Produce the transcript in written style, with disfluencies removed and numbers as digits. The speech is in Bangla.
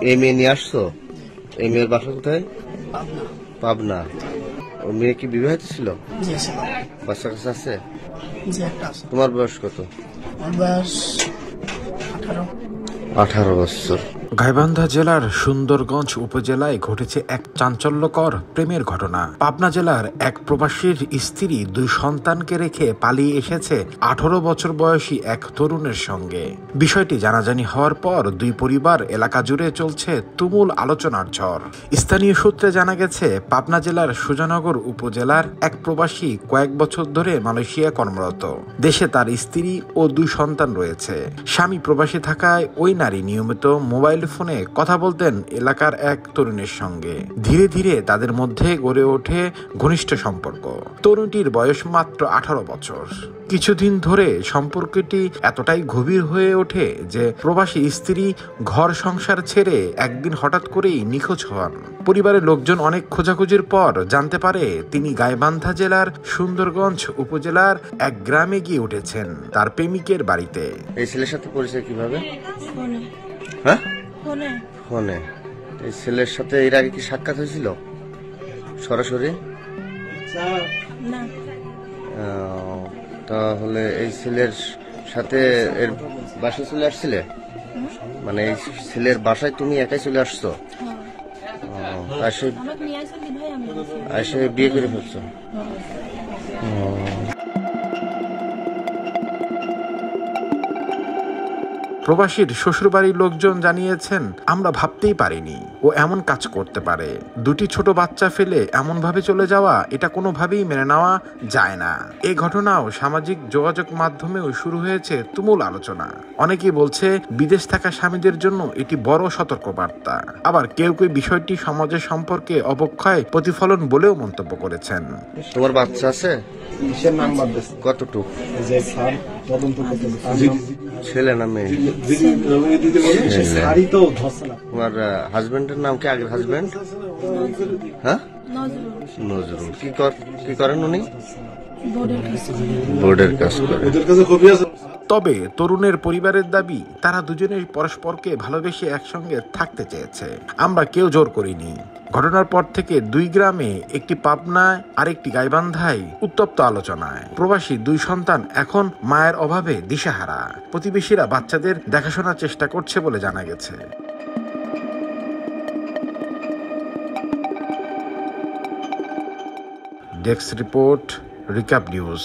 এই মেয়ে নিয়ে আসছো? এই মেয়ের বাসা কোথায়? পাবনা। পাবনা। ও মেয়ে কি বিবাহিত ছিল? জি ছিল। বাচ্চা কাছে আছে? জি একটা আছে। তোমার বয়স কত? আমার বয়স 18। 18 বছর। গাইবান্ধা জেলার সুন্দরগঞ্জ উপজেলায় ঘটেছে এক চাঞ্চল্যকর প্রেমের ঘটনা। পাবনা জেলার এক প্রবাসীর স্ত্রী 2 সন্তানকে রেখে পালিয়ে এসেছে 18 বছর বয়সী এক তরুণের সঙ্গে। বিষয়টি জানাজানি হওয়ার পর 2 পরিবার এলাকা জুড়ে চলছে তুমুল আলোচনার ঝড়। স্থানীয় সূত্রে জানা গেছে, পাবনা জেলার সুজানগর উপজেলার এক প্রবাসী কয়েক বছর ধরে মালয়েশিয়া কর্মরত। দেশে তার স্ত্রী ও 2 সন্তান রয়েছে। স্বামী প্রবাসী থাকায় ওই নারী নিয়মিত মোবাইল ফোনে কথা বলতেন এলাকার এক তরুণের সঙ্গে। ধীরে ধীরে তাদের মধ্যে গড়ে ওঠে ঘনিষ্ঠ সম্পর্ক। তরুণটির বয়স মাত্র 18 বছর। কিছুদিন ধরে সম্পর্কটি এতটাই গভীর হয়ে ওঠে যে প্রবাসী স্ত্রী ঘর সংসার ছেড়ে একদিন হঠাৎ করেই নিখোঁজ হন। পরিবারের লোকজন অনেক খোঁজাখুঁজির পর জানতে পারে তিনি গাইবান্ধা জেলার সুন্দরগঞ্জ উপজেলার এক গ্রামে গিয়ে উঠেছেন তার প্রেমিকের বাড়িতে। এই ছেলের সাথে পরিচয় কিভাবে? ফোনে। হ্যাঁ, ফোনে। ফোনে। এই ছেলের সাথে এর আগে কি সাক্ষাৎ হয়েছিল সরাসরি? না। তাহলে এই ছেলের সাথে এর বাসায় চলে আসছিলে? মানে এই ছেলের বাসায় তুমি একাই চলে আসছো? এসে বিয়ে করে ফেলছো? প্রবাসীর শ্বশুরবাড়ির লোকজন জানিয়েছেন, আমরা ভাবতেই পারিনি ও এমন কাজ করতে পারে। 2টি ছোট বাচ্চা ফেলে এমন ভাবে চলে যাওয়া, এটা কোনোভাবেই মেনে নেওয়া যায় না। এই ঘটনাও সামাজিক যোগাযোগ মাধ্যমেও শুরু হয়েছে তুমুল আলোচনা। অনেকেই বলছে বিদেশ থাকা স্বামীদের জন্য এটি বড় সতর্কবার্তা। আবার কেউ কেউ বিষয়টি সমাজের সম্পর্কে অবক্ষয় প্রতিফলন বলেও মন্তব্য করেছেন। তোমার বাচ্চা আছে? কতটুকু? ছেলে না মেয়ে? তোমার হাজবেন্ডের নাম কি? আগের হাজবেন্ড? হ্যাঁ, নজরুল। কি করেন উনি? বোর্ডের কাজ করেন। তবে তরুণের পরিবারের দাবি, তারা দুজনেই পরস্পরকে ভালোবেসে একসঙ্গে থাকতে চেয়েছে। আমরা কেউ জোর করিনি। ঘটনার পর থেকে 2 গ্রামে, একটি পাবনায় আর একটি গাইবান্ধায় উত্তপ্ত আলোচনায়। প্রবাসী 2 সন্তান এখন মায়ের অভাবে দিশেহারা। প্রতিবেশীরা বাচ্চাদের দেখাশোনার চেষ্টা করছে বলে জানা গেছে। Desk report, recap news.